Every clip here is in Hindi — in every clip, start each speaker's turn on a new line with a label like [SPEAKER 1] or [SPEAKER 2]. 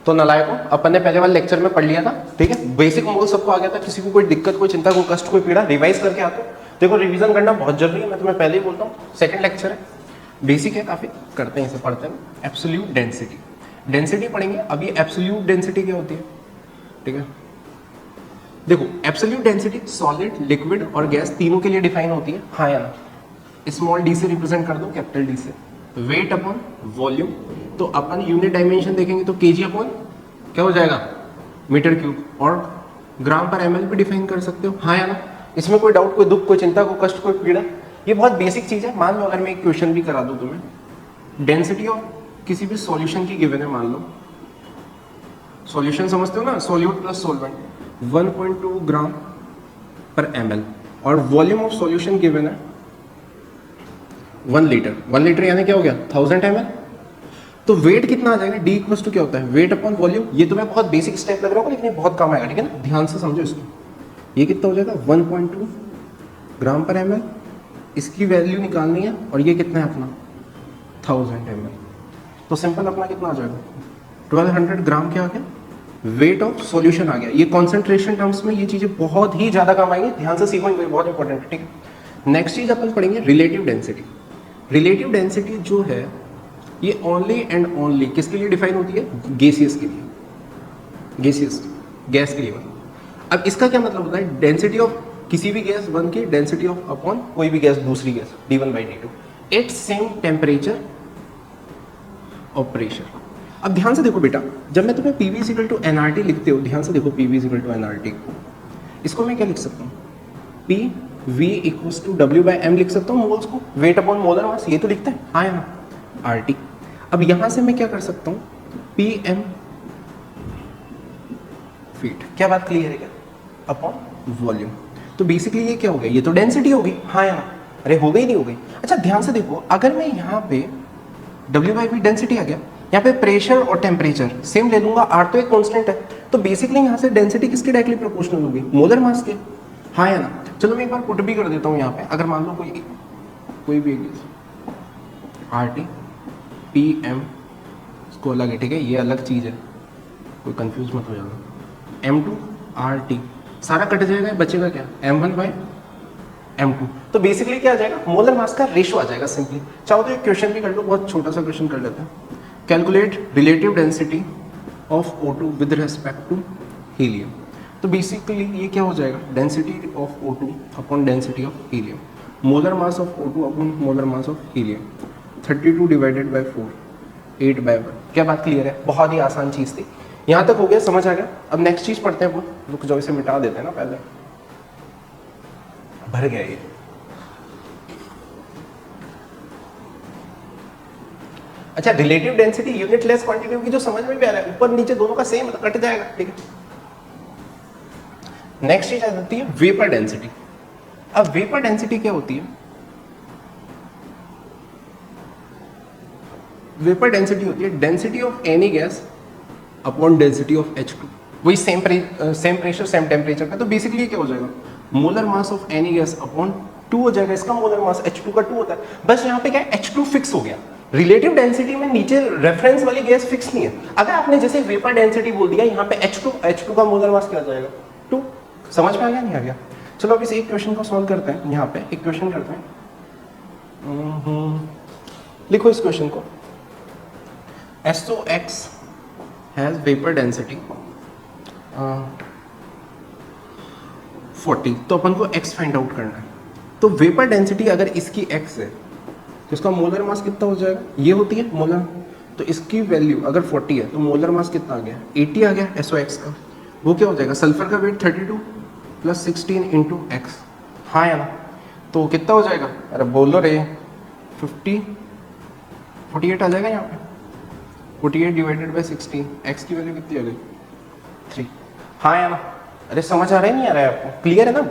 [SPEAKER 1] तो नालायकों, अपन ने पहले वाले लेक्चर में पढ़ लिया था, ठीक है, बेसिक मोल सबको आ गया था, किसी को कोई दिक्कत, कोई चिंता, कोई कष्ट, कोई पीड़ा, रिवाइज करके आते हो। देखो रिवीजन करना बहुत जरूरी है, मैं तुम्हें पहले ही बोलता हूँ, सेकंड लेक्चर है, बेसिक है काफी, करते हैं इसे, पढ़ते हैं। एब्सोल्यूट डेंसिटी, डेंसिटी पढ़ेंगे। अब ये एब्सोल्यूट डेंसिटी क्या होती है, ठीक है, देखो एब्सोल्यूट डेंसिटी सॉलिड, लिक्विड और गैस तीनों के लिए डिफाइन होती है, हाँ या ना। स्मॉल डी से रिप्रेजेंट कर दो, कैपिटल डी से। वेट अपॉन वॉल्यूम, तो अपन यूनिट डायमेंशन देखेंगे तो केजी अपॉन क्या हो जाएगा, मीटर क्यूब, और ग्राम पर एमएल पे डिफाइन कर सकते हो, हाँ या ना। इसमें कोई डाउट, कोई दुख, कोई चिंता, कोई कष्ट, कोई पीड़ा, ये बहुत बेसिक चीज है। मान लो अगर मैं एक क्वेश्चन भी करा दूं तुम्हें, डेंसिटी ऑफ किसी भी सॉल्यूशन की गिवन है, मान लो सॉल्यूशन समझते हो ना, सॉल्यूट प्लस सॉल्वेंट, 1.2 ग्राम पर एमएल, और वॉल्यूम ऑफ सॉल्यूशन गिवन है 1 लीटर। 1 लीटर यानी क्या हो गया, 1000 ml। तो वेट कितना आ जाएगा, डी इक्वल्स टू क्या होता है, वेट अपॉन वॉल्यूम। ये तुम्हें बहुत बेसिक स्टेप लग रहा होगा, लेकिन ये बहुत काम आएगा, ठीक है ना, ध्यान से समझो इसको। ये कितना हो जाएगा, 1.2 ग्राम पर एमएल, इसकी वैल्यू निकालनी है, और ये कितना है अपना 1000 ml। तो सिंपल अपना कितना आ जाएगा, 1200 ग्राम क्या आ गया, वेट ऑफ सॉल्यूशन आ गया। ये कॉन्सेंट्रेशन टर्म्स में ये चीजें बहुत ही ज्यादा काम आएंगी, ध्यान से सीखो, बहुत इंपॉर्टेंट है, ठीक है। नेक्स्ट चीज अपन पढ़ेंगे रिलेटिव डेंसिटी। रिलेटिव डेंसिटी जो है ये ओनली एंड ओनली किसके लिए डिफाइन होती है, गैसियस के लिए, गैसियस गैस के लिए। अब इसका क्या मतलब होता है, डेंसिटी ऑफ किसी भी गैस वन की डेंसिटी ऑफ अपॉन कोई भी गैस दूसरी gas, d1/d2 at same temperature और प्रेशर। अब ध्यान से देखो बेटा, जब मैं तुम्हें PV = nRT लिखते हो, ध्यान से देखो PV = nRT, इसको मैं क्या लिख सकता हूँ, PV = W/m लिख सकता हूँ मोल्स को, वेट अपॉन मोलर मास, ये तो लिखते हैं, हाँ या ना, RT। अब यहां से मैं क्या कर सकता हूँ, PM फीट, क्या बात क्लियर है क्या, अपॉन वॉल्यूम। तो बेसिकली ये क्या हो गया, ये तो डेंसिटी हो गई, हाँ या ना, अरे हो गई नहीं हो गई। अच्छा ध्यान से देखो, अगर मैं यहाँ पे W/V डेंसिटी आ गया, यहाँ पे प्रेशर और टेम्परेचर सेम ले लूंगा, R तो एक कांस्टेंट है, तो बेसिकली यहाँ से डेंसिटी किसके डायरेक्टली प्रोपोर्शनल होगी, मोलर मास के, हाँ या ना। चलो मैं एक बार पुट भी कर देता हूँ यहाँ पे, अगर मान लो कोई भी RT PM इसको अलग है, ठीक है, ये अलग चीज़ है, कोई कंफ्यूज मत हो जाना। M2 RT सारा कट जाएगा, बचेगा क्या, M1/M2। तो बेसिकली क्या आ जाएगा, मोलर मास का रेशियो आ जाएगा सिंपली। चाहो तो एक क्वेश्चन भी कर लो, बहुत छोटा सा क्वेश्चन कर लेते हैं। Calculate relative density of O2 with respect to helium. तो बेसिकली ये क्या हो जाएगा, density of O2 upon density of helium, molar mass of O2 upon molar mass of helium, 32 divided by 4, 8/1। क्या बात क्लियर है, बहुत ही आसान चीज थी, यहां तक हो गया, समझ आ गया। अब नेक्स्ट चीज पढ़ते हैं, रुक जाओ, इसे मिटा देते हैं ना, पहले भर गया ये। अच्छा, relative density unit less quantity होगी, जो समझ में भी आ रहा है, ऊपर नीचे दोनों का सेम कट जाएगा, ठीक है। नेक्स्ट चीज आ जाती है वेपर डेंसिटी। अब वेपर डेंसिटी क्या होती है, वेपर डेंसिटी होती है density of any gas upon density of H2, वही सेम प्रेशर सेम टेम्परेचर का। तो बेसिकली क्या हो जाएगा, molar mass of any gas upon 2 हो जाएगा, इसका मोलर मास H2 का 2 होता है। बस यहाँ पे क्या है, H2 फिक्स हो गया। रिलेटिव डेंसिटी में नीचे रेफरेंस वाली गैस फिक्स नहीं है। अगर आपने जैसे वेपर डेंसिटी बोल दिया, यहाँ पे H2 का मोलर मास क्या आ जाएगा, 2। समझ में आ गया, नहीं आ गया? चलो अब इस एक क्वेश्चन को सॉल्व करते हैं। यहाँ पे एक क्वेश्चन करते हैं, लिखो इस क्वेश्चन को, SOX has vapor density 40, तो अपन को x फाइंड आउट करना है। तो वेपर डेंसिटी अगर इसकी x है तो इसका मोलर मास कितना हो जाएगा, ये होती है मोलर, तो इसकी वैल्यू अगर 40 है तो मोलर मास कितना आ गया, 80 आ गया SOX का। वो क्या हो जाएगा, सल्फर का वेट 32 + 16 × x, हाँ या ना। तो कितना हो जाएगा, अरे बोलो रे, 48 आ जाएगा यहाँ पे, 48 डिवाइडेड बाय 16, x की वैल्यू कितनी आ गई, 3, हाँ या ना। अरे समझ आ रहा है, नहीं आ रहा है आपको, क्लियर है ना?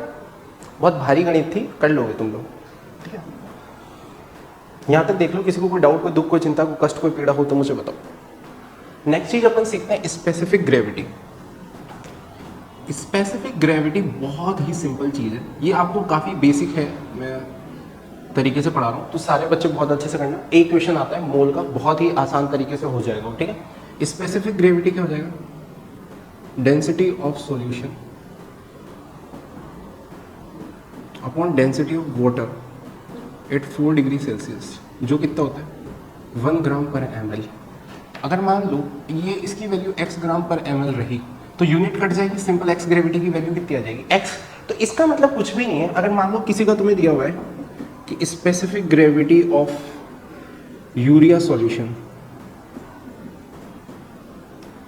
[SPEAKER 1] बहुत भारी गणित थी, कर लोगे तुम लोग, ठीक है। यहाँ तक देख लो, किसी को कोई डाउट, कोई दुख, कोई चिंता, कोई कष्ट, कोई पीड़ा हो तो मुझे बताओ। नेक्स्ट चीज अपन सीखते हैं स्पेसिफिक ग्रेविटी। स्पेसिफिक ग्रेविटी बहुत ही सिंपल चीज है, ये आपको काफी बेसिक है, मैं तरीके से पढ़ा रहा हूँ, तो सारे बच्चे बहुत अच्छे से करना। एक क्वेश्चन आता है मोल का, बहुत ही आसान तरीके से हो जाएगा, ठीक है। स्पेसिफिक ग्रेविटी क्या हो जाएगा, density of solution upon density of water at 4 degree Celsius, जो कितना होता है 1 ग्राम पर ml। अगर मान लो ये इसकी वैल्यू x ग्राम पर ml रही तो यूनिट कट जाएगी, सिंपल x ग्रेविटी की वैल्यू कितनी आ जाएगी x। तो इसका मतलब कुछ भी नहीं है। अगर मान लो किसी का तुम्हें दिया हुआ है कि specific gravity of urea solution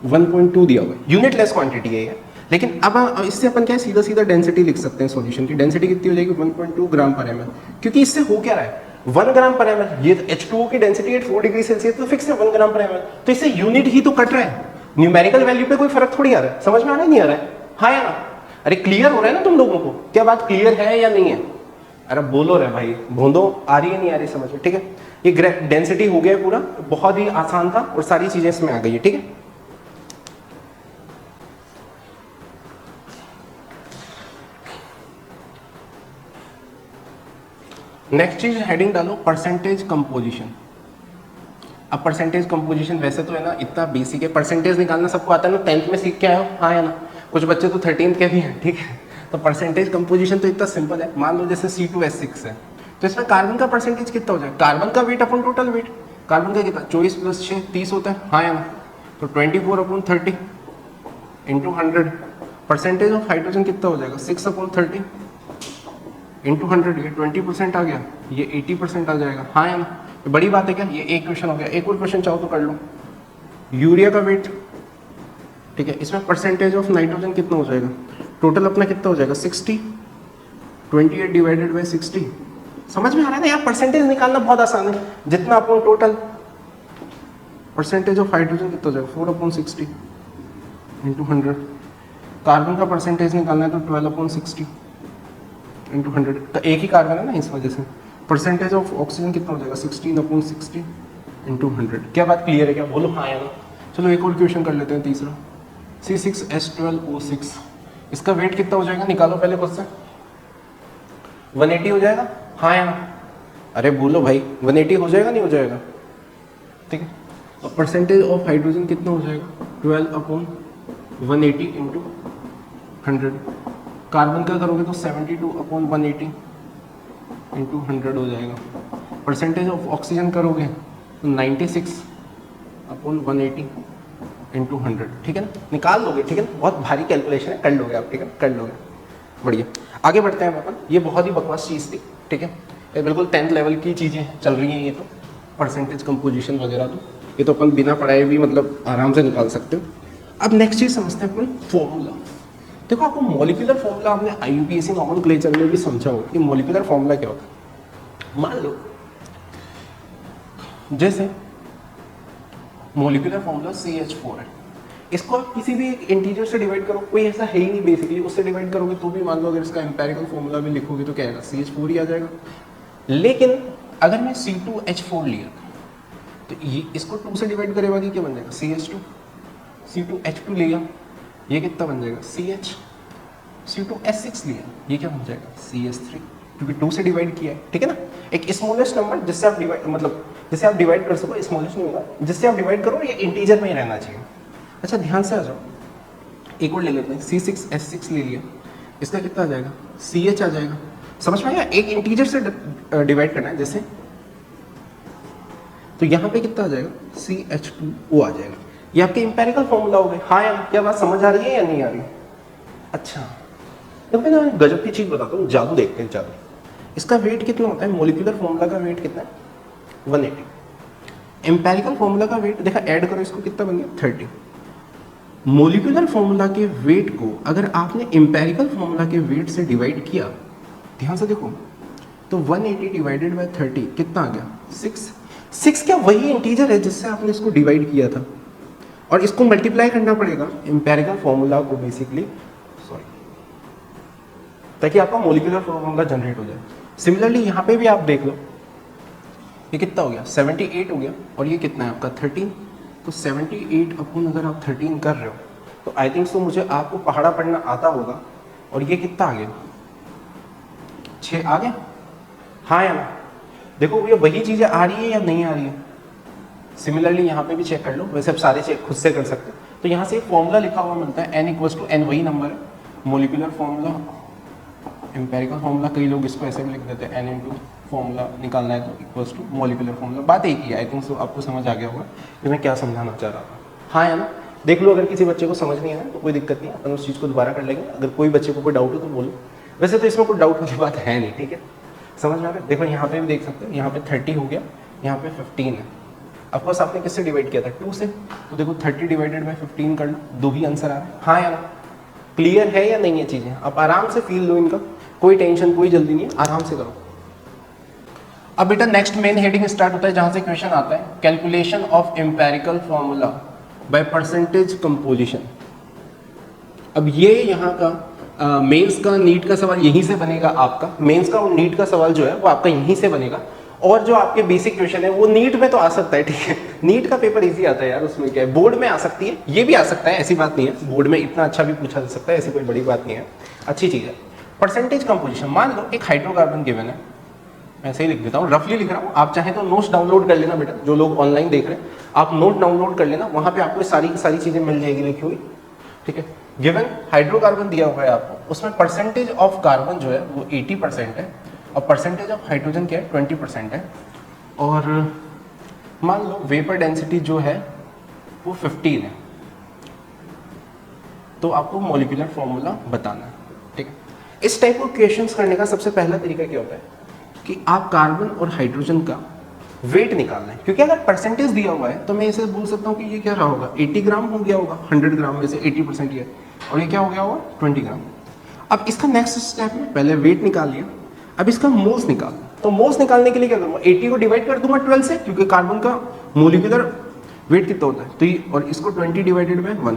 [SPEAKER 1] 1.2 दिया हुआ है, यूनिट लेस क्वांटिटी है ये, लेकिन अब इससे अपन क्या है सीधा सीधा डेंसिटी लिख सकते हैं। सॉल्यूशन की डेंसिटी कितनी हो जाएगी 1.2 ग्राम पर ml, क्योंकि इससे हो क्या रहा है 1 ग्राम पर ml। ये H2O की डेंसिटी एट 4 डिग्री सेल्सियस तो फिक्स है 1 ग्राम पर ml, तो इससे यूनिट ही तो कट रहा है, न्यूमेरिकल वैल्यू पे कोई फर्क थोड़ी आ रहा है। समझ में आ रहा है नहीं आ रहा है, हाँ या ना? अरे क्लियर हो रहा है ना तुम लोगों को, क्या बात क्लियर है या नहीं है? अरे बोलो रे भाई, भूंदो आ रही है नहीं आ रही समझ में? ठीक है, ये डेंसिटी हो गया पूरा, बहुत ही आसान था और सारी चीजें इसमें आ गई है। ठीक है, नेक्स्ट चीज हेडिंग डालो परसेंटेज कंपोजिशन। अब परसेंटेज कंपोजिशन वैसे तो है ना इतना बेसिक है, परसेंटेज निकालना सबको आता है ना, 10th में सीख के आए हो, हाँ या ना? कुछ बच्चे तो 13th के भी हैं। ठीक है, तो परसेंटेज कंपोजिशन तो इतना सिंपल है। मान लो जैसे C2H6 है तो इसमें कार्बन का परसेंटेज कितना हो जाएगा, कार्बन का वेट अपन टोटल वेट, कार्बन का कितना 24 + 6 30 होता है, हाँ या ना? तो 24/30 इंटू 100। परसेंटेज ऑफ हाइड्रोजन कितना हो जाएगा 6/30 इंटू 100, ये 20% आ गया, ये 80% आ जाएगा, हाँ या ना? ये बड़ी बात है क्या? ये एक क्वेश्चन हो गया। एक और क्वेश्चन चाहो तो कर लो, यूरिया का वेट। ठीक है, इसमें परसेंटेज ऑफ नाइट्रोजन कितना हो जाएगा, टोटल अपना कितना हो जाएगा 60, 28 डिवाइडेड बाई 60। समझ में आ रहा है ना यार? परसेंटेज निकालना बहुत आसान है। जितना अपन टोटल परसेंटेज ऑफ हाइड्रोजन कितना हो जाएगा 4/60 इंटू 100। कार्बन का परसेंटेज निकालना है तो 12/60 इंटू 100। तो एक ही कार्बन है ना, इस वजह से परसेंटेज ऑफ ऑक्सीजन कितना हो जाएगा 16/60 इंटू 100। क्या बात क्लियर है क्या? बोलो हाँ या ना? चलो एक और क्वेश्चन कर लेते हैं, तीसरा C6H12O6। इसका वेट कितना हो जाएगा, निकालो पहले खुद से। 180 हो जाएगा, हाँ या ना? अरे बोलो भाई, 180 हो जाएगा नहीं हो जाएगा? ठीक है, और परसेंटेज ऑफ हाइड्रोजन कितना हो जाएगा 12/180 इंटू 100। कार्बन का करोगे तो 72/180 इंटू 100 हो जाएगा। परसेंटेज ऑफ ऑक्सीजन करोगे तो 96/180 इंटू 100। ठीक है ना, निकाल लोगे। ठीक है ना, बहुत भारी कैलकुलेशन है, कर लोगे आप। ठीक है, कर लोगे, बढ़िया। आगे बढ़ते हैं अपन। ये बहुत ही बकवास चीज़ थी। ठीक है, ये बिल्कुल 10th लेवल की चीज़ें चल रही हैं। ये तो परसेंटेज कंपोजिशन वगैरह तो ये तो अपन बिना पढ़ाए भी मतलब आराम से निकाल सकते हो। अब नेक्स्ट चीज़ समझते हैं अपन फॉर्मूला। देखो, आपको मॉलिक्यूलर फॉर्मूला आपने IUPAC नॉमेनक्लेचर में भी समझा होगा कि मॉलिक्यूलर फॉर्मूला क्या होता है। मान लो जैसे मॉलिक्यूलर फॉर्मूला CH4 है, इसको आप किसी भी एक इंटीजर से डिवाइड करो, कोई ऐसा है ही नहीं बेसिकली, उससे डिवाइड करोगे तो भी मान लो अगर इसका एम्पेरिकल फॉर्मूला भी लिखोगे तो क्या आएगा CH4 ही आ जाएगा। लेकिन अगर मैं C2H4 लिया तो ये इसको 2 से डिवाइड करेगा कि क्या बन जाएगा CH2। C2H2 लिया, ये कितना बन जाएगा CH। C2H6 लिया, ये क्या बन जाएगा CH3, क्योंकि 2 से डिवाइड किया है। ठीक है ना, एक स्मॉलेस्ट नंबर जिससे आप डिवाइड मतलब जिससे आप डिवाइड कर सको, स्मॉलेस्ट नहीं होगा, जिससे आप डिवाइड करो ये इंटीजर में ही रहना चाहिए। अच्छा ध्यान से आ जाओ, एक और ले लेते हैं, C6H6 ले लिया, इसका कितना आ जाएगा CH आ जाएगा। समझ में आया? एक इंटीजर से डिवाइड करना है जैसे, तो यहाँ पे कितना आ जाएगा CH2O आ जाएगा। ये आपके इंपेरिकल फॉर्मूला हो गए। हाँ यार, क्या बात समझ आ रही है या नहीं आ रही? अच्छा, तो मैं गजब की चीज़ बताता हूँ, जादू देखते हैं, जादू। इसका वेट कितना होता है, मॉलिक्यूलर फॉर्मूला का वेट कितना है 180। एम्पेरिकल फॉर्मूला का वेट देखा, ऐड करो इसको, कितना बन गया 30। मॉलिक्यूलर फॉर्मूला के वेट को अगर आपने एम्पेरिकल फॉर्मूला के वेट से डिवाइड किया, ध्यान से देखो, तो 180 डिवाइडेड बाय 30 कितना आ गया 6 क्या वही इंटीजर है जिससे आपने इसको डिवाइड किया था, और इसको मल्टीप्लाई करना पड़ेगा एम्पेरिकल फॉर्मूला को बेसिकली, सॉरी, ताकि आपका मॉलिक्यूलर फॉर्मूला जनरेट हो जाए। सिमिलरली यहाँ पे भी आप देख लो, ये कितना हो गया 78 हो गया, और ये कितना है आपका 13। तो 78 अपन अगर आप 13 कर रहे हो तो आई थिंक सो मुझे आपको पहाड़ा पढ़ना आता होगा, और ये कितना आ गया 6 आ गया, हाँ या ना? देखो ये वही चीज़ें आ रही है या नहीं आ रही है, सिमिलरली यहाँ पे भी चेक कर लो, वैसे आप सारे चेक खुद से कर सकते हो। तो यहाँ से एक फॉर्मूला लिखा हुआ मिलता है n=n, वही नंबर है, मोलिकुलर फॉर्मूला, एम्पेरिकल फॉर्मूला, कई लोग इसको ऐसे भी लिख देते हैं n इंटू फॉर्मूला निकालना है तो इक्वल्स टू मोलिकुलर फॉर्मूला। बात एक ही है, आई थिंक सो आपको समझ आ गया होगा कि मैं क्या समझाना चाह रहा था। हाँ है ना, देख लो, अगर किसी बच्चे को समझ नहीं है तो कोई दिक्कत नहीं है, अपन उस चीज़ को दोबारा कर लेंगे। अगर कोई बच्चे को कोई डाउट हो तो बोलो, वैसे तो इसमें कोई डाउट वाली बात है नहीं, ठीक है, समझ में आ गया। देखो यहाँ पे भी देख सकते हो, यहाँ पे 30 हो गया, यहाँ पे 15 है। ऑफकोर्स आपने किससे डिवाइड किया था, 2 से, तो देखो 30 डिवाइडेड बाई 15 कर लो, 2 ही आंसर आ रहा है। हाँ या ना, क्लियर है या नहीं है चीज़ें, आप आराम से फील लो इनका, कोई टेंशन कोई जल्दी नहीं है, आराम से करो। अब बेटा नेक्स्ट मेन हेडिंग स्टार्ट होता है जहाँ से क्वेश्चन आता है, calculation of empirical formula by percentage composition. अब ये यहाँ का मेंस का नीट का सवाल यहीं से बनेगा आपका, मेंस का और नीट का सवाल जो है वो आपका यहीं से बनेगा। और जो आपके बेसिक क्वेश्चन है वो नीट में तो आ सकता है, ठीक है, नीट का पेपर इजी आता है यार, उसमें क्या है, बोर्ड में आ सकती है, ये भी आ सकता है, ऐसी बात नहीं है, बोर्ड में इतना अच्छा भी पूछा जा सकता है, ऐसी कोई बड़ी बात नहीं है, अच्छी चीज़ है। परसेंटेज कंपोजिशन, मान लो एक हाइड्रोकार्बन गिवन है, मैं ऐसे ही लिख देता हूँ, रफली लिख रहा हूँ, आप चाहें तो नोट्स डाउनलोड कर लेना बेटा, जो लोग ऑनलाइन देख रहे हैं आप नोट डाउनलोड कर लेना, वहाँ पे आपको सारी की सारी चीज़ें मिल जाएगी लिखी हुई, ठीक है। गिवन हाइड्रोकार्बन दिया हुआ है आपको, उसमें परसेंटेज ऑफ कार्बन जो है वो 80% है और परसेंटेज ऑफ हाइड्रोजन क्या है 20% है, और मान लो वेपर डेंसिटी जो है वो 15 है, तो आपको मॉलिक्यूलर फॉर्मूला बताना है, ठीक है। इस टाइप ऑफ क्वेश्चंस करने का सबसे पहला तरीका क्या होता है कि आप कार्बन और हाइड्रोजन का वेट निकालना है, क्योंकि अगर परसेंटेज दिया हुआ है तो मैं इसे बोल सकता हूँ कि ये क्या रहा होगा, 80 ग्राम हो गया होगा, 100 ग्राम में से 80% ये, और ये क्या हो गया होगा 20 ग्राम। अब इसका नेक्स्ट स्टेप में पहले वेट निकाल लिया, अब इसका मोल्स निकाल, तो मोल्स निकालने के लिए क्या करूँगा, 80 को डिवाइड कर दूंगा 12 से, क्योंकि कार्बन का मोलिकुलर वेट कितना होता है, तो ये, और इसको 20 डिवाइडेड बाय 1,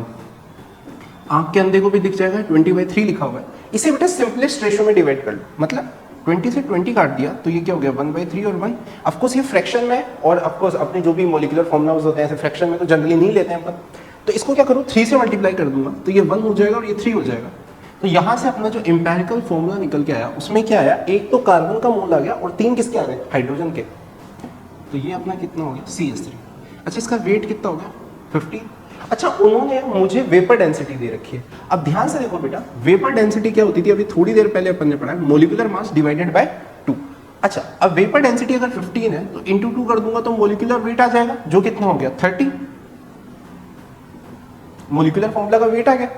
[SPEAKER 1] आंख के अंधे को भी दिख जाएगा, 20/3 लिखा हुआ है, इसे बेटा सिंपलेस्ट रेशियो में डिवाइड कर लो, मतलब 20 से 20 काट दिया तो ये क्या हो गया 1/3 और 1। ऑफकोर्स ये फ्रैक्शन में, और ऑफकोर्स अपने जो भी मॉलिक्यूलर फॉर्मूलाज होते हैं ऐसे फ्रैक्शन में तो जनरली नहीं लेते हैं अपन, तो इसको क्या करूँ 3 से मल्टीप्लाई कर दूंगा तो ये 1 हो जाएगा और ये 3 हो जाएगा। तो यहाँ से अपना जो एम्पेरिकल फॉर्मूला निकल के आया उसमें क्या आया, एक तो कार्बन का मोल आ गया और 3 किसके आ गए, हाइड्रोजन के, तो ये अपना कितना हो गया CH3। अच्छा इसका वेट कितना हो गया 50। अच्छा उन्होंने मुझे वेपर डेंसिटी दे रखी है, अब ध्यान से देखो बेटा, वेपर डेंसिटी क्या होती थी अभी थोड़ी देर पहले अपन ने पढ़ा है, मोलिकुलर मास डिवाइडेड बाय 2। अच्छा अब वेपर डेंसिटी अगर 15 है तो इंटू 2 कर दूंगा तो मोलिकुलर वेट आ जाएगा, जो कितना हो गया 30, मोलिकुलर फॉर्मूला का वेट आ गया,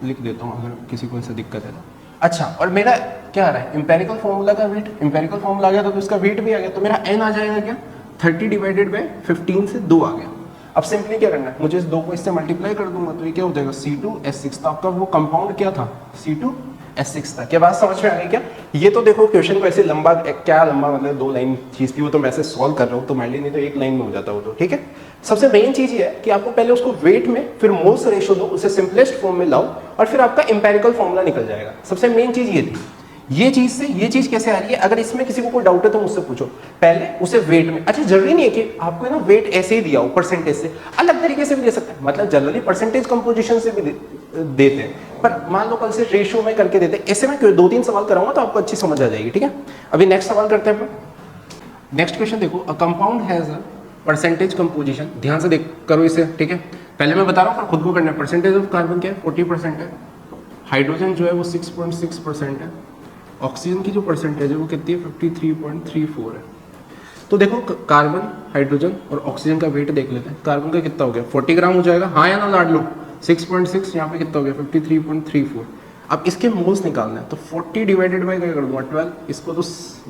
[SPEAKER 1] लिख देता हूँ अगर किसी को ऐसा दिक्कत है तो। अच्छा और मेरा क्या आ रहा है एम्पेरिकल फॉर्मूला का वेट, एम्पेरिकल फॉर्मूला आ गया तो इसका वेट भी आ गया, तो मेरा n आ जाएगा क्या 30 डिवाइडेड बाय 15 से 2 आ गया। अब सिंपली क्या करना है, मुझे इस 2 को इससे मल्टीप्लाई कर दूंगा तो ये क्या हो जाएगा C2H6, तो आपका वो कंपाउंड क्या था C2H6 था। क्या बात समझ में आ गई क्या? ये तो देखो क्वेश्चन को ऐसे लंबा, क्या लंबा मतलब 2 लाइन चीज थी, वो तो मैं ऐसे सॉल्व कर रहा हूँ तो मैंने नहीं तो 1 लाइन में हो जाता वो तो, ठीक है। सबसे मेन चीज ये है कि आपको पहले उसको वेट में फिर मोल्स रेशियो दो, उसे सिंपलेस्ट फॉर्म में लाओ और फिर आपका एम्पेरिकल फॉर्मूला निकल जाएगा। सबसे मेन चीज ये थी। ये चीज से ये चीज कैसे आ रही है, अगर इसमें किसी को कोई डाउट है तो मुझसे पूछो, पहले उसे वेट में। अच्छा जरूरी नहीं है कि आपको ना वेट ऐसे ही दिया हो, परसेंटेज से अलग तरीके से भी दे सकते हैं, मतलब जनरली परसेंटेज कंपोजिशन से भी देते हैं, पर मान लो कल से रेशियो में करके देते हैं। ऐसे में 2-3 सवाल कराऊंगा तो आपको अच्छी समझ आ जाएगी, ठीक है। अभी नेक्स्ट सवाल करते हैं अपन। नेक्स्ट क्वेश्चन देखो, a compound has a percentage composition, ध्यान से देख करो इसे, ठीक है। पहले मैं बता रहा हूँ पर खुद को करना है। परसेंटेज ऑफ कार्बन क्या है 40% है, हाइड्रोजन जो है वो 6.6% है, ऑक्सीजन की जो परसेंटेज है वो कितनी है 53.34 है। तो देखो कार्बन, हाइड्रोजन और ऑक्सीजन का वेट देख लेते हैं। कार्बन का कितना हो गया 40 ग्राम हो जाएगा, हाँ या ना लाड लो। 6.6 यहाँ पे कितना हो गया 53.34। अब इसके मोल्स निकालना है तो 40 डिवाइडेड बाई क्या कर दूंगा 12, इसको तो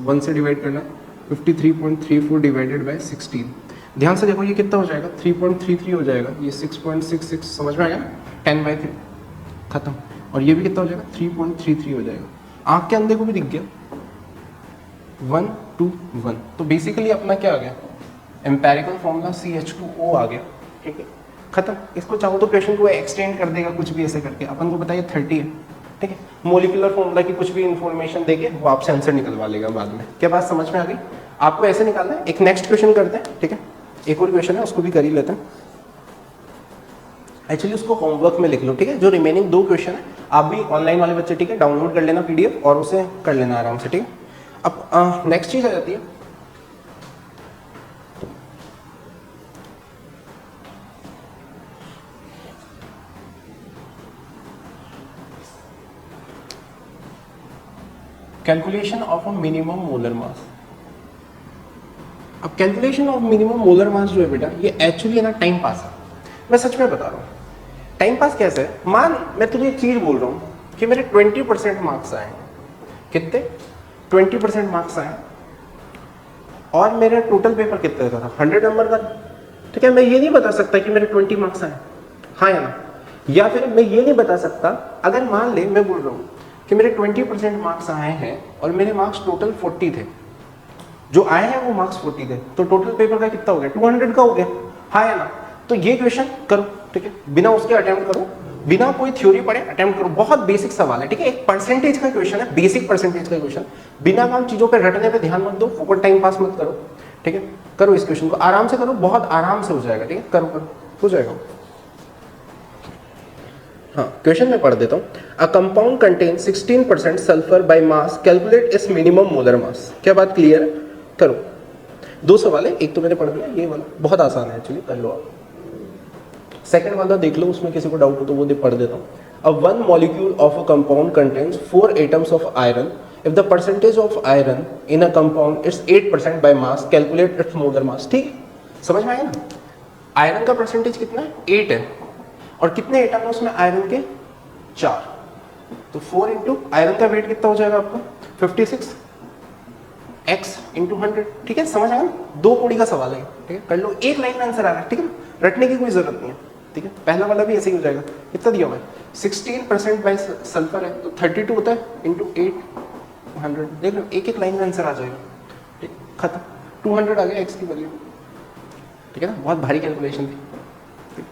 [SPEAKER 1] 1 से डिवाइड करना है, 53.34 डिवाइडेड बाई 16। ध्यान से देखो ये कितना हो जाएगा 3.33 हो जाएगा, ये 6.66 समझ में आ गया, 10/3 खत्म। और ये भी कितना हो जाएगा 3.33 हो जाएगा, आँख के अंधे को भी दिख गया 1 2 1। तो बेसिकली अपना क्या आ गया एम्पेरिकल फॉर्मूला CH2O आ गया, ठीक है, खत्म। इसको चाहो तो क्वेश्चन को एक्सटेंड कर देगा कुछ भी ऐसे करके, अपन को बताइए 30 है, ठीक है। मोलिकुलर फॉर्मूला की कुछ भी इंफॉर्मेशन देके वो आपसे आंसर निकलवा लेगा बाद में। क्या बात समझ में आ गई? आपको ऐसे निकालना है। एक नेक्स्ट क्वेश्चन करते हैं, ठीक है, एक और क्वेश्चन है उसको भी कर ही लेते हैं। एक्चुअली उसको होमवर्क में लिख लो, ठीक है। जो रिमेनिंग 2 क्वेश्चन है आप भी ऑनलाइन वाले बच्चे, ठीक है, डाउनलोड कर लेना PDF और उसे कर लेना आराम से, ठीक है। अब नेक्स्ट चीज आ जाती है calculation of a minimum molar mass. अब calculation of minimum molar mass जो है बेटा, ये एक्चुअली है ना टाइम पास है। मैं सच में बता रहा हूँ, टाइम पास कैसे है। मान मैं तुझे एक चीज बोल रहा हूँ कि मेरे 20% मार्क्स आए, कितने 20% मार्क्स आए, और मेरा टोटल पेपर कितने का था 100 नंबर का। तो क्या मैं ये नहीं बता सकता कि मेरे 20 मार्क्स आए, हाँ या ना। या फिर मैं ये नहीं बता सकता, अगर मान ले मैं बोल रहा हूँ कि मेरे 20% मार्क्स आए हैं और मेरे मार्क्स टोटल 40 थे, जो आए हैं वो मार्क्स 40 थे, तो टोटल पेपर का कितना हो गया 200 का हो गया, हाँ या ना। तो ये क्वेश्चन करो, ठीक है, बिना उसके अटेम्प्ट करो, बिना कोई थ्योरी पढ़े अटेम्प्ट करो। बहुत बेसिक सवाल है, ठीक है, एक परसेंटेज का क्वेश्चन है, बेसिक परसेंटेज का क्वेश्चन। बिना काम चीजों पे रटने पे ध्यान मत दो, फोकट टाइम पास मत करो, ठीक है। करो इस क्वेश्चन को आराम से करो, बहुत आराम से हो जाएगा, ठीक है, करो करो हो जाएगा। हाँ, क्वेश्चन में पढ़ देता हूँ। A compound contain 16% sulphur by mass, calculate its minimum molar मास। क्या बात क्लियर है? करो। दो सवाल है, एक तो मैंने पढ़ दिया, ये वाला बहुत आसान है एक्चुअली, कर लो आप। सेकंड वाला देख लो, उसमें किसी को डाउट हो तो वो पढ़ देता हूँ। A one molecule of a compound contains 4 atoms of iron, if the percentage of iron in a compound it's 8% by mass, calculate its molar mass. ठीक, समझ में आया ना? आयरन का परसेंटेज कितना है 8 है, और कितने एटम है उसमें आयरन के 4, तो 4 इंटू आयरन का वेट कितना हो जाएगा आपका 56 x इंटू 100। ठीक है, समझ आया ना? दो कोड़ी का सवाल है, ठीक है, कर लो, एक लाइन में आंसर आ रहा है, ठीक है, रटने की कोई जरूरत नहीं है, ठीक है। पहला वाला भी ऐसे ही हो जाएगा। कितना दिया हुआ है 16% बाय सल्फर है, तो 32 होता है इंटू 8 100। देख लो, एक एक लाइन में आंसर आ जाएगा, ठीक, खत्म। 200 आ गया x की वैल्यू, ठीक है ना। बहुत भारी कैलकुलेशन थी,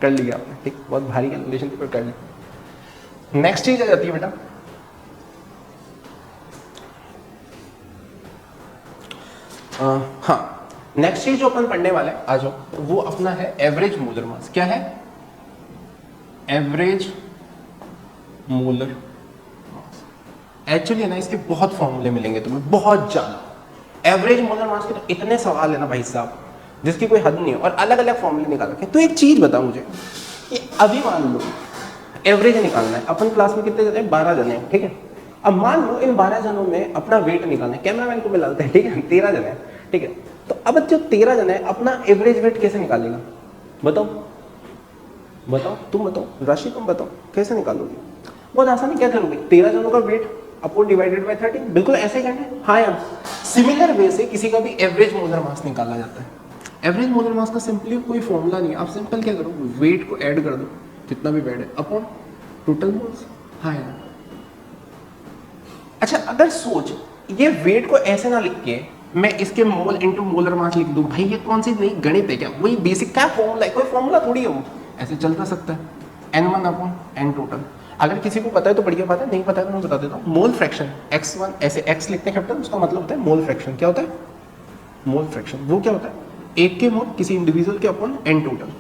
[SPEAKER 1] कर लिया आपने, ठीक, बहुत भारी कैलकुलेशन थी पर कर ली। नेक्स्ट चीज आ जाती है बेटा, हाँ, नेक्स्ट चीज जो अपन पढ़ने वाले हैं आ जाओ, वो अपना है एवरेज मोलर मास। क्या है? Average molar mass. एक्चुअली ना इसके बहुत फॉर्मूले मिलेंगे तुम्हें, बहुत ज्यादा। एवरेज मोलर मास के तो इतने सवाल है ना भाई साहब, जिसकी कोई हद नहीं है, और अलग अलग फॉर्मूले निकाल रखे। तो एक चीज बताओ मुझे कि अभी मान लो एवरेज निकालना है, अपन क्लास में कितने जने हैं 12 जने हैं, ठीक है। अब मान लो इन 12 जनों में अपना वेट निकालना है, कैमरामैन को मिलाते हैं, ठीक है, 13 जने हैं, ठीक है। तो अब जो 13 जने हैं अपना एवरेज वेट कैसे निकालेगा? बताओ बताओ, तुम बताओ, राशि तुम बताओ, कैसे निकालोगे? बहुत आसान है, क्या करोगे? 13 जनों का वेट अपॉन डिवाइडेड बाय 13, बिल्कुल ऐसे ही करना है। हाँ यार, सिमिलर वे से किसी का भी एवरेज मोलर मास निकाला जाता है। एवरेज मोलर मास का सिंपली कोई फॉर्मूला नहीं है, आप सिंपल क्या करो, वेट को ऐड कर दो, कितना भी वेट है, अपॉन टोटल मोल्स। हाँ यार, अच्छा अगर सोच, ये वेट को ऐसे ना लिख के मैं इसके मोल इनटू मोलर मास लिख दूं, भाई ये कौन सी नई गणित है क्या? वही बेसिक क्या फॉर्मूला है, कोई फॉर्मूला थोड़ी है वो, ऐसे चलता सकता है। n1 upon n total. अगर किसी को पता है तो बढ़िया बात है, नहीं पता है तो मैं बता देता हूँ। मोल फ्रैक्शन x1, ऐसे x लिखते हैं कैपिटल, उसका मतलब होता है मोल फ्रैक्शन। क्या होता है मोल फ्रैक्शन? वो क्या होता है? एक के मोल किसी इंडिविजुअल के अपॉन n टोटल।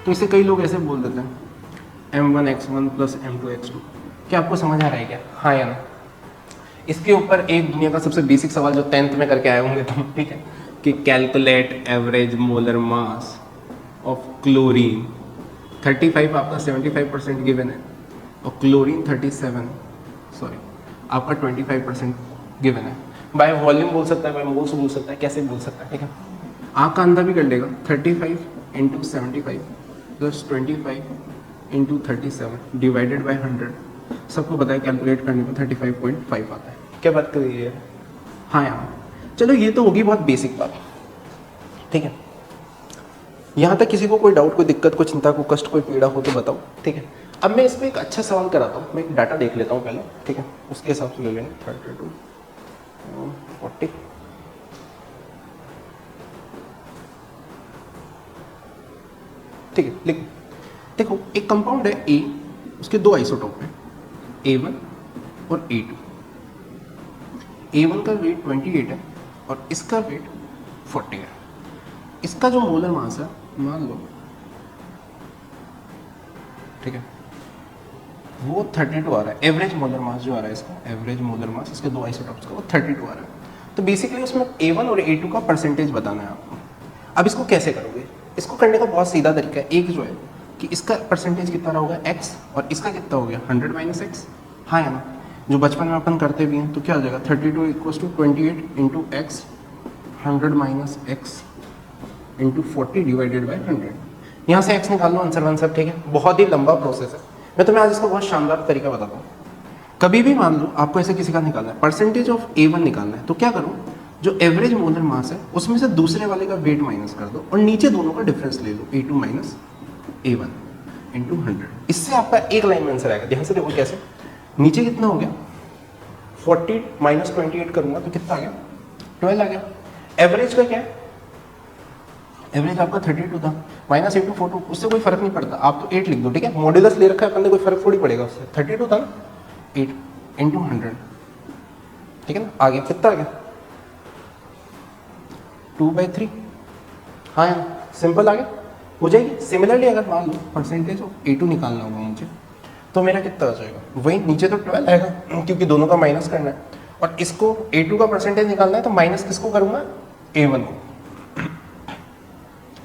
[SPEAKER 1] तो इसे कई लोग ऐसे बोल देते हैं m1 x1 plus m2 x2। क्या आपको समझ आ रहा है क्या? हाँ या ना? इसके ऊपर एक दुनिया का सबसे बेसिक सवाल जो 10th में करके आए होंगे तुम, ठीक है, कि calculate average molar mass of chlorine. 35 आपका 75% गिवन है, और क्लोरीन 37, सॉरी आपका 25% गिवन है। बाय वॉल्यूम बोल सकता है, बाय मोल्स बोल सकता है, कैसे बोल सकता है, ठीक है। आँख का अंधा भी कर लेगा, 35 into 75 plus 25 into 37 divided by 100। सबको पता है कैलकुलेट करने पर 35.5 आता है। क्या बात कर रही है? हाँ यार, चलो ये तो होगी बहुत बेसिक बात, ठीक है। यहाँ तक किसी को कोई डाउट, कोई दिक्कत, कोई चिंता, कोई कष्ट, कोई पीड़ा हो तो बताओ, ठीक है। अब मैं इसमें एक अच्छा सवाल कराता हूँ, मैं एक डाटा देख लेता हूँ पहले, ठीक है, उसके हिसाब से ले लेंगे। 32 40, ठीक है, लिख। देखो एक कंपाउंड है ए, उसके दो आइसोटोप हैं, A1 और A2। A1 का वेट 28 है और इसका वेट 40 है। इसका जो मोलर मास है मान लो, ठीक है, वो 32 आ रहा है। एवरेज मोलर मास जो आ रहा है इसका, एवरेज मोलर मास इसके दो आइसोटोप्स का वो 32 आ रहा है। तो बेसिकली उसमें A1 और A2 का परसेंटेज बताना है आपको। अब इसको कैसे करोगे? इसको करने का बहुत सीधा तरीका है। एक जो है कि इसका परसेंटेज कितना होगा x, और इसका कितना हो गया 100 माइनस एक्स। हाँ या ना? जो बचपन में अपन करते भी हैं, तो क्या आ जाएगा 32 equals to 28 into x 100 minus x into 40 divided by 100। यहाँ से एक्स निकाल लो, आंसर वन सब, ठीक है। बहुत ही लंबा प्रोसेस है, मैं तुम्हें आज इसका बहुत शानदार तरीका बताता हूँ। कभी भी मान लो आपको ऐसे किसी का निकालना है, परसेंटेज ऑफ A1 निकालना है, तो क्या करो, जो एवरेज मोलर मास है उसमें से दूसरे वाले का वेट माइनस कर दो और नीचे दोनों का डिफरेंस ले लो, A2 माइनस A1 इंटू 100। इससे आपका एक लाइन में आंसर आएगा। ध्यान से देखो कैसे, नीचे कितना हो गया 40 माइनस 28 करूंगा तो कितना आ गया 12 आ गया। एवरेज का क्या है, एवरेज आपका 32 था, माइनस इंटू 4, उससे कोई फर्क नहीं पड़ता, आप तो 8 लिख दो, ठीक है। मॉड्यूलस ले रखा है अपन ने, कोई फर्क थोड़ी पड़ेगा उससे। 32 था ना, 8 इंटू 100, ठीक है ना। आगे कितना आ गया 2/3। हाँ यार सिंपल आ गया, हो जाएगी। सिमिलरली अगर मान लो परसेंटेज ऑफ A2 निकालना होगा मुझे, तो मेरा कितना आ जाएगा, वही नीचे तो 12 आएगा क्योंकि दोनों का माइनस करना है, और इसको A2 का परसेंटेज निकालना है तो माइनस किसको करूंगा, A1 को,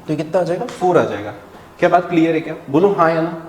[SPEAKER 1] तो कितना आ जाएगा 4 आ जाएगा। क्या बात क्लियर है क्या, बोलो हाँ या ना।